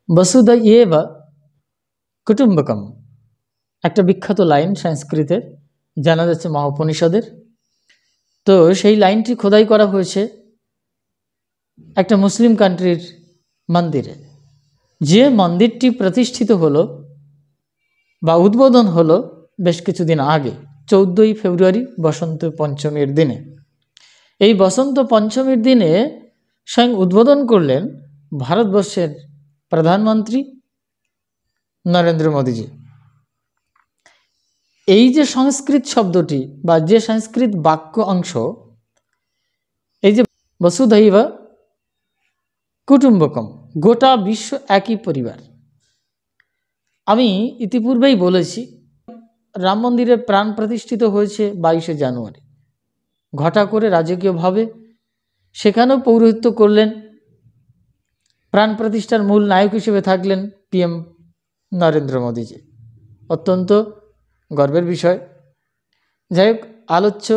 বসুধৈব কুটুম্বকম একটা বিখ্যাত লাইন সংস্কৃতের, জানা যাচ্ছে মহাউপনিষদের। তো সেই লাইনটি খোদাই করা হয়েছে একটা মুসলিম কান্ট্রির মন্দিরে। যে মন্দিরটি প্রতিষ্ঠিত হলো বা উদ্বোধন হলো বেশ কিছুদিন আগে, 14ই ফেব্রুয়ারি বসন্ত পঞ্চমীর দিনে। এই বসন্ত পঞ্চমীর দিনে স্বয়ং উদ্বোধন করলেন ভারতবর্ষের প্রধানমন্ত্রী নরেন্দ্র মোদীজি। এই যে সংস্কৃত শব্দটি বা যে সংস্কৃত বাক্য অংশ, এই যে বসুধৈব কুটুম্বকম, গোটা বিশ্ব একই পরিবার। আমি ইতিপূর্বেই বলেছি রাম মন্দিরের প্রাণ প্রতিষ্ঠিত হয়েছে 22শে জানুয়ারি, ঘটা করে রাজকীয়ভাবে। সেখানেও পৌরোহিত্য করলেন, প্রাণ প্রতিষ্ঠার মূল নায়ক হিসেবে থাকলেন PM নরেন্দ্র মোদীজি। অত্যন্ত গর্বের বিষয়। যাই হোক, আলোচ্য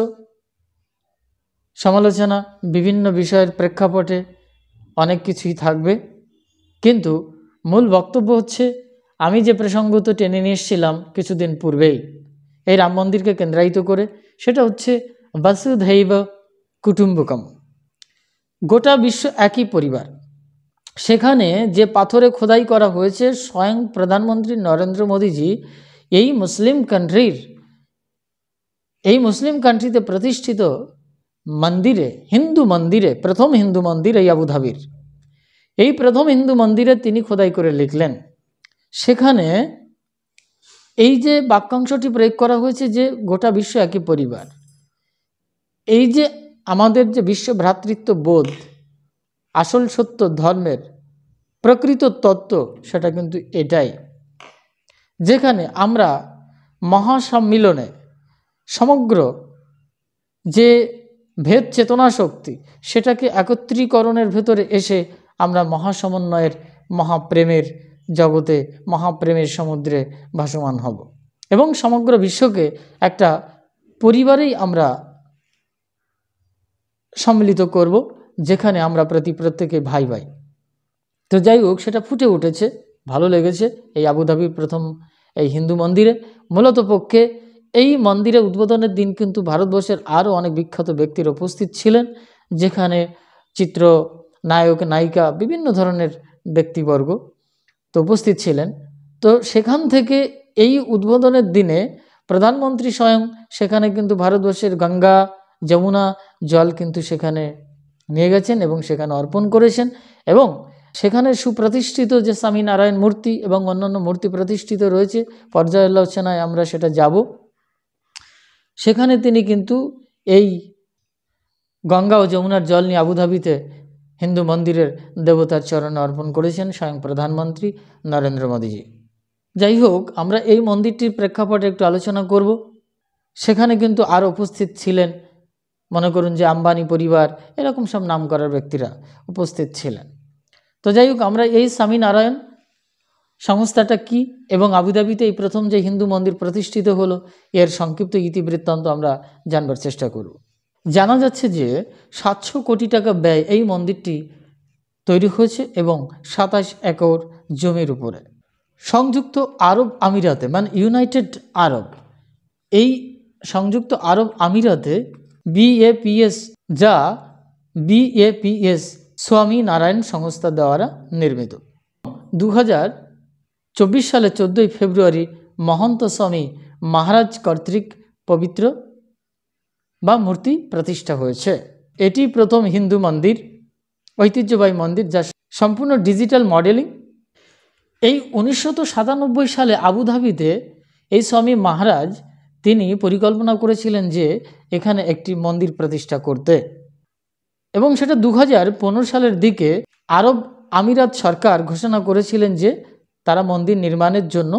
সমালোচনা বিভিন্ন বিষয়ের প্রেক্ষাপটে অনেক কিছুই থাকবে, কিন্তু মূল বক্তব্য হচ্ছে আমি যে প্রসঙ্গত টেনে নিয়ে এসেছিলাম কিছুদিন পূর্বেই এই রাম মন্দিরকে কেন্দ্রায়িত করে, সেটা হচ্ছে বসুধৈব কুটুম্বকম, গোটা বিশ্ব একই পরিবার। সেখানে যে পাথরে খোদাই করা হয়েছে, স্বয়ং প্রধানমন্ত্রী নরেন্দ্র মোদীজি এই মুসলিম কান্ট্রিতে প্রতিষ্ঠিত মন্দিরে, হিন্দু মন্দিরে, প্রথম হিন্দু মন্দির এই আবুধাবির, এই প্রথম হিন্দু মন্দিরে তিনি খোদাই করে লিখলেন। সেখানে এই যে বাক্যাংশটি প্রয়োগ করা হয়েছে যে গোটা বিশ্ব একই পরিবার, এই যে আমাদের যে বিশ্ব ভ্রাতৃত্ব বোধ, আসল সত্য ধর্মের প্রকৃত তত্ত্ব, সেটা কিন্তু এটাই, যেখানে আমরা মহাসম্মিলনে সমগ্র যে ভেদ চেতনা শক্তি, সেটাকে একত্রীকরণের ভেতরে এসে আমরা মহাসমন্বয়ের, মহাপ্রেমের জগতে, মহাপ্রেমের সমুদ্রে ভাসমান হব এবং সমগ্র বিশ্বকে একটা পরিবারেই আমরা সম্মিলিত করব, যেখানে আমরা প্রত্যেকে ভাই ভাই। তো যাই হোক, সেটা ফুটে উঠেছে, ভালো লেগেছে এই আবুধাবির প্রথম এই হিন্দু মন্দিরে। মূলত পক্ষে এই মন্দিরে উদ্বোধনের দিন কিন্তু ভারতবর্ষের আরও অনেক বিখ্যাত ব্যক্তির উপস্থিত ছিলেন, যেখানে চিত্র নায়ক নায়িকা বিভিন্ন ধরনের ব্যক্তিবর্গ তো উপস্থিত ছিলেন। তো সেখান থেকে এই উদ্বোধনের দিনে প্রধানমন্ত্রী স্বয়ং সেখানে কিন্তু ভারতবর্ষের গঙ্গা যমুনা জল কিন্তু সেখানে নিয়ে গেছেন এবং সেখানে অর্পণ করেছেন। এবং সেখানে সুপ্রতিষ্ঠিত যে স্বামীনারায়ণ মূর্তি এবং অন্যান্য মূর্তি প্রতিষ্ঠিত রয়েছে, পর্যালোচনায় আমরা সেটা যাব। সেখানে তিনি কিন্তু এই গঙ্গা ও যমুনার জল নিয়ে আবুধাবিতে হিন্দু মন্দিরের দেবতার চরণে অর্পণ করেছেন স্বয়ং প্রধানমন্ত্রী নরেন্দ্র মোদীজি। যাই হোক, আমরা এই মন্দিরটির প্রেক্ষাপটে একটু আলোচনা করব। সেখানে কিন্তু আরও উপস্থিত ছিলেন, মনে করুন যে আম্বানি পরিবার, এরকম সব নাম করার ব্যক্তিরা উপস্থিত ছিলেন। তো যাই হোক, আমরা এই স্বামীনারায়ণ সংস্থাটা কি এবং আবুধাবিতে এই প্রথম যে হিন্দু মন্দির প্রতিষ্ঠিত হলো, এর সংক্ষিপ্ত ইতিবৃত্তান্ত আমরা জানবার চেষ্টা করব। জানা যাচ্ছে যে 700 কোটি টাকা ব্যয় এই মন্দিরটি তৈরি হয়েছে এবং 27 একর জমির উপরে। সংযুক্ত আরব আমিরাতে, মানে ইউনাইটেড আরব, এই সংযুক্ত আরব আমিরাতে BAPS, যা BAPS স্বামী নারায়ণ সংস্থা দ্বারা নির্মিত। 2024 সালে 14ই ফেব্রুয়ারি মহন্ত স্বামী মহারাজ কর্তৃক পবিত্র বা মূর্তি প্রতিষ্ঠা হয়েছে। এটি প্রথম হিন্দু মন্দির, ঐতিহ্যবাহী মন্দির, যা সম্পূর্ণ ডিজিটাল মডেলিং। এই 1997 সালে আবুধাবিতে এই স্বামী মহারাজ তিনি পরিকল্পনা করেছিলেন যে এখানে একটি মন্দির প্রতিষ্ঠা করতে, এবং সেটা 2015 সালের দিকে আরব আমিরাত সরকার ঘোষণা করেছিলেন যে তারা মন্দির নির্মাণের জন্য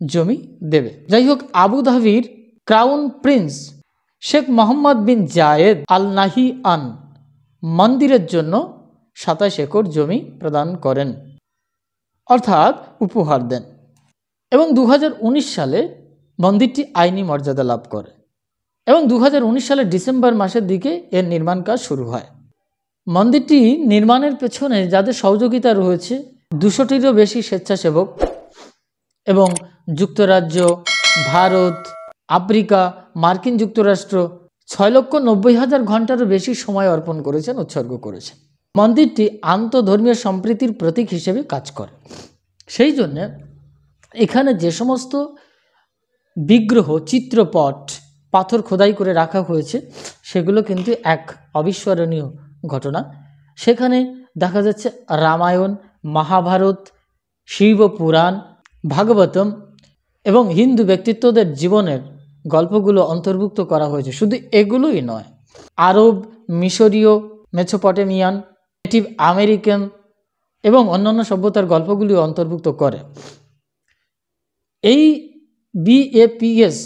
জমি দেবে। যাই হোক, আবুধাবির ক্রাউন প্রিন্স শেখ মোহাম্মদ বিন জায়েদ আল নাহিয়ান মন্দিরের জন্য 27 একর জমি প্রদান করেন, অর্থাৎ উপহার দেন, এবং 2019 সালে মন্দিরটি আইনি মর্যাদা লাভ করে এবং 2019 সালের ডিসেম্বর মাসের দিকে এর নির্মাণ কাজ শুরু হয়। মন্দিরটি নির্মাণের পেছনে যাদের সহযোগিতা রয়েছে 200টিরও বেশি স্বেচ্ছাসেবক এবং যুক্তরাজ্য, ভারত, আফ্রিকা, মার্কিন যুক্তরাষ্ট্র 6,90,000 ঘন্টারও বেশি সময় অর্পণ করেছেন, উৎসর্গ করেছেন। মন্দিরটি আন্তঃধর্মীয় সম্প্রীতির প্রতীক হিসেবে কাজ করে। সেই জন্য এখানে যে সমস্ত বিগ্রহ, চিত্রপট পাথর খোদাই করে রাখা হয়েছে সেগুলো কিন্তু এক অবিস্মরণীয় ঘটনা। সেখানে দেখা যাচ্ছে রামায়ণ, মহাভারত, শিব পুরাণ, ভাগবতম এবং হিন্দু ব্যক্তিত্বদের জীবনের গল্পগুলো অন্তর্ভুক্ত করা হয়েছে। শুধু এগুলোই নয়, আরব, মিশরীয়, মেসোপটেমিয়ান, নেটিভ আমেরিকান এবং অন্যান্য সভ্যতার গল্পগুলি অন্তর্ভুক্ত করে। এই BAPS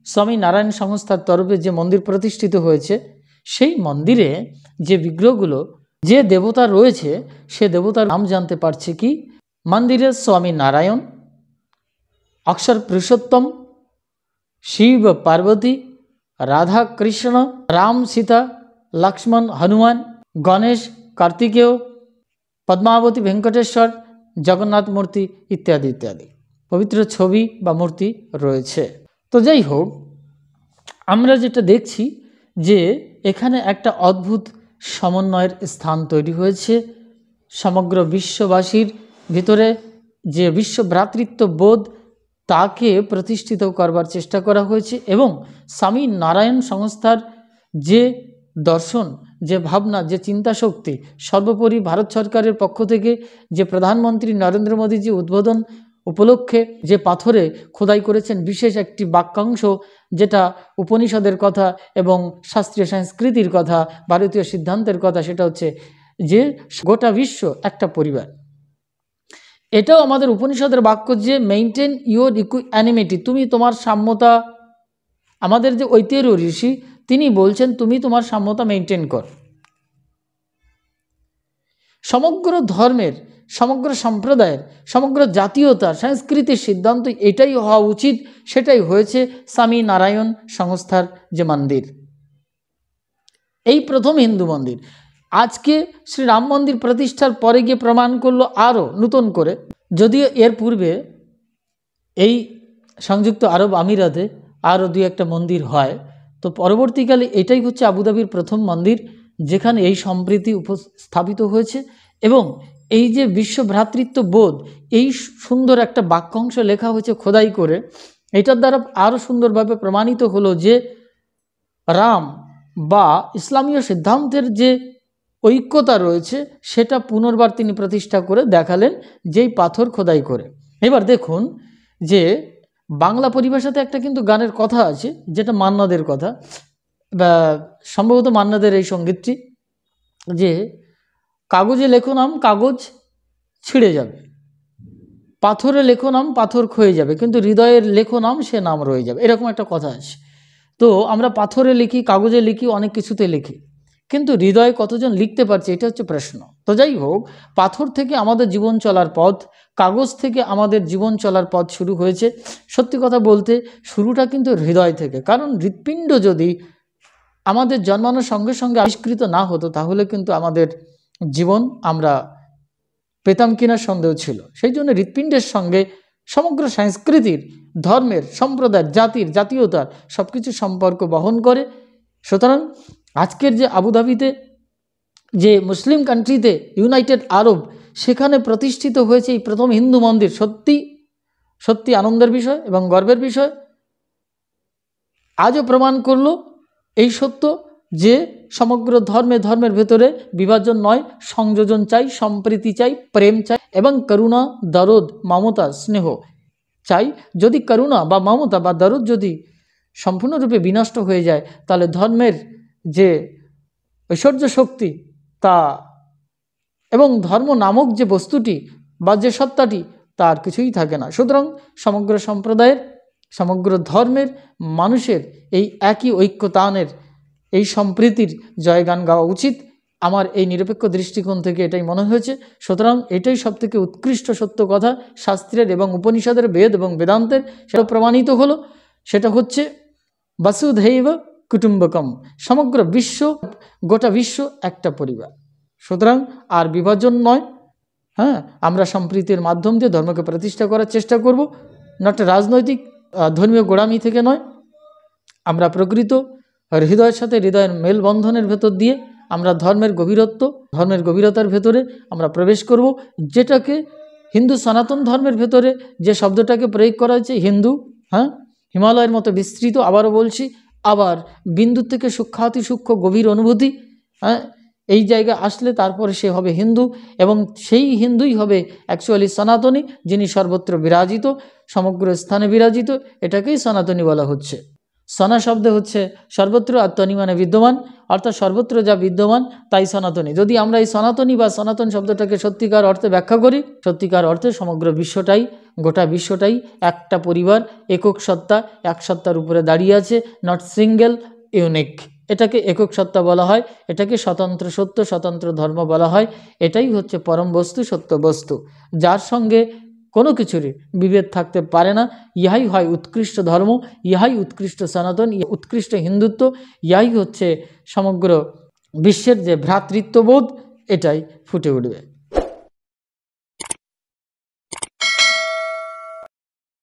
স্বামী নারায়ণ সংস্থার তরফে যে মন্দির প্রতিষ্ঠিত হয়েছে, সেই মন্দিরে যে বিগ্রহগুলো, যে দেবতা রয়েছে, সে দেবতার নাম জানতে পারছে কি? মন্দিরে স্বামী নারায়ণ, অক্ষর পুরুষোত্তম, শিব পার্বতী, রাধা কৃষ্ণ, রাম সীতা, লক্ষ্মণ হনুমান, গণেশ কার্তিকেয়, পদ্মাবতী ভেঙ্কটেশ্বর, জগন্নাথ মূর্তি ইত্যাদি ইত্যাদি পবিত্র ছবি বা মূর্তি রয়েছে। তো যাই হোক, আমরা যেটা দেখছি যে এখানে একটা অদ্ভুত সমন্বয়ের স্থান তৈরি হয়েছে। সমগ্র বিশ্ববাসীর ভিতরে যে বিশ্ব ভ্রাতৃত্ববোধ, তাকে প্রতিষ্ঠিত করবার চেষ্টা করা হয়েছে এবং স্বামী নারায়ণ সংস্থার যে দর্শন, যে ভাবনা, যে চিন্তাশক্তি, সর্বোপরি ভারত সরকারের পক্ষ থেকে যে প্রধানমন্ত্রী নরেন্দ্র মোদীজি উদ্বোধন উপলক্ষে যে পাথরে খোদাই করেছেন বিশেষ একটি বাক্যাংশ, যেটা উপনিষদের কথা এবং শাস্ত্রীয় সংস্কৃতির কথা, ভারতীয় সিদ্ধান্তের কথা, সেটা হচ্ছে যে গোটা বিশ্ব একটা পরিবার। এটাও আমাদের উপনিষদের বাক্য যে মেইনটেন ইউর ইকুয়ানিমিটি, তুমি তোমার সাম্যতা। আমাদের যে ঐতিহ্য ঋষি, তিনি বলছেন তুমি তোমার সাম্যতা মেইনটেন কর। সমগ্র ধর্মের, সমগ্র সম্প্রদায়ের, সমগ্র জাতীয়তার, সংস্কৃতির সিদ্ধান্ত এটাই হওয়া উচিত। সেটাই হয়েছে স্বামী নারায়ণ সংস্থার যে মন্দির, এই প্রথম হিন্দু মন্দির। আজকে শ্রী রাম মন্দির প্রতিষ্ঠার পরে গিয়ে প্রমাণ করলো আরও নতুন করে, যদিও এর পূর্বে এই সংযুক্ত আরব আমিরাতে আরও 2-1টা মন্দির হয়, তো পরবর্তীকালে এটাই হচ্ছে আবুধাবির প্রথম মন্দির যেখানে এই সম্প্রীতি উপস্থাপিত হয়েছে এবং এই যে বিশ্ব ভ্রাতৃত্ববোধ, এই সুন্দর একটা বাক্যাংশ লেখা হয়েছে খোদাই করে। এটার দ্বারা আরও সুন্দরভাবে প্রমাণিত হলো যে রাম বা ইসলামীয় সিদ্ধান্তের যে ঐক্যতা রয়েছে সেটা পুনর্বার তিনি প্রতিষ্ঠা করে দেখালেন, যেই পাথর খোদাই করে। এবার দেখুন যে বাংলা পরিভাষাতে একটা কিন্তু গানের কথা আছে, যেটা মান্নাদের কথা, বা সম্ভবত মান্নাদের এই সঙ্গীতটি, যে কাগজে লেখো নাম কাগজ ছিঁড়ে যাবে, পাথরে লেখো নাম পাথর ক্ষয়ে যাবে, কিন্তু হৃদয়ের লেখো নাম সে নাম রয়ে যাবে, এরকম একটা কথা আছে। তো আমরা পাথরে লিখি, কাগজে লিখি, অনেক কিছুতে লিখি, কিন্তু হৃদয়ে কতজন লিখতে পারছে, এটা হচ্ছে প্রশ্ন। তো যাই হোক, পাথর থেকে আমাদের জীবন চলার পথ, কাগজ থেকে আমাদের জীবন চলার পথ শুরু হয়েছে। সত্যি কথা বলতে শুরুটা কিন্তু হৃদয় থেকে, কারণ হৃৎপিণ্ড যদি আমাদের জন্মানোর সঙ্গে সঙ্গে আবিষ্কৃত না হতো তাহলে কিন্তু আমাদের জীবন আমরা পেতাম কিনা সন্দেহ ছিল। সেই জন্য হৃৎপিণ্ডের সঙ্গে সমগ্র সংস্কৃতির, ধর্মের, সম্প্রদায়ের, জাতির, জাতীয়তার সব কিছু সম্পর্ক বহন করে। সুতরাং আজকের যে আবুধাবিতে, যে মুসলিম কান্ট্রিতে, ইউনাইটেড আরব, সেখানে প্রতিষ্ঠিত হয়েছে এই প্রথম হিন্দু মন্দির, সত্যি সত্যি আনন্দের বিষয় এবং গর্বের বিষয়। আজও প্রমাণ করলো এই সত্য যে সমগ্র ধর্মের ভেতরে বিভাজন নয়, সংযোজন চাই, সম্প্রীতি চাই, প্রেম চাই এবং করুণা, দরদ, মমতা, স্নেহ চাই। যদি করুণা বা মমতা বা দরদ যদি সম্পূর্ণরূপে বিনষ্ট হয়ে যায়, তাহলে ধর্মের যে ঐশ্বর্য শক্তি তা এবং ধর্ম নামক যে বস্তুটি বা যে সত্তাটি, তার কিছুই থাকে না। সুতরাং সমগ্র সম্প্রদায়ের, সমগ্র ধর্মের মানুষের এই একই ঐক্যতানের, এই সম্প্রীতির জয়গান গাওয়া উচিত। আমার এই নিরপেক্ষ দৃষ্টিকোণ থেকে এটাই মনে হয়েছে। সুতরাং এটাই সবথেকে উৎকৃষ্ট সত্য কথা, শাস্ত্রের এবং উপনিষদের, বেদ এবং বেদান্তের, সেটা প্রমাণিত হলো। সেটা হচ্ছে বসুধৈব কুটুম্বকম, সমগ্র বিশ্ব, গোটা বিশ্ব একটা পরিবার। সুতরাং আর বিভাজন নয়, হ্যাঁ, আমরা সম্প্রীতির মাধ্যম দিয়ে ধর্মকে প্রতিষ্ঠা করার চেষ্টা করব, নট রাজনৈতিক ধর্মীয় গোড়ামি থেকে নয়। আমরা প্রকৃত হৃদয়ের সাথে হৃদয়ের মেলবন্ধনের ভেতর দিয়ে আমরা ধর্মের গভীরতার ভেতরে আমরা প্রবেশ করব, যেটাকে হিন্দু সনাতন ধর্মের ভেতরে যে শব্দটাকে প্রয়োগ করা হয়েছে হিন্দু, হ্যাঁ, হিমালয়ের মতো বিস্তৃত, আবারও বলছি, আবার বিন্দু থেকে সূক্ষ্মাতি সূক্ষ্ম গভীর অনুভূতি, হ্যাঁ, এই জায়গায় আসলে তারপরে সে হবে হিন্দু, এবং সেই হিন্দুই হবে অ্যাকচুয়ালি সনাতনী, যিনি সর্বত্র বিরাজিত, সমগ্র স্থানে বিরাজিত, এটাকেই সনাতনী বলা হচ্ছে। সনা শব্দ হচ্ছে সর্বত্র, আর তনি মানে বিদ্যমান, অর্থাৎ সর্বত্র যা বিদ্যমান তাই সনাতনী। যদি আমরা এই সনাতনী বা সনাতন শব্দটাকে সত্যিকার অর্থে ব্যাখ্যা করি, সত্যিকার অর্থে সমগ্র বিশ্বটাই, গোটা বিশ্বটাই একটা পরিবার, একক সত্তা, এক সত্তার উপরে দাঁড়িয়ে আছে, নট সিঙ্গেল, ইউনিক। এটাকে একক সত্তা বলা হয়, এটাকে স্বতন্ত্র সত্য, স্বতন্ত্র ধর্ম বলা হয়। এটাই হচ্ছে পরম বস্তু, সত্য বস্তু, যার সঙ্গে কোনো কিছুরই বিভেদ থাকতে পারে না। ইহাই হয় উৎকৃষ্ট ধর্ম, ইহাই উৎকৃষ্ট সনাতন, উৎকৃষ্ট হিন্দুত্ব, ইহাই হচ্ছে সমগ্র বিশ্বের যে ভ্রাতৃত্ববোধ, এটাই ফুটে উঠবে।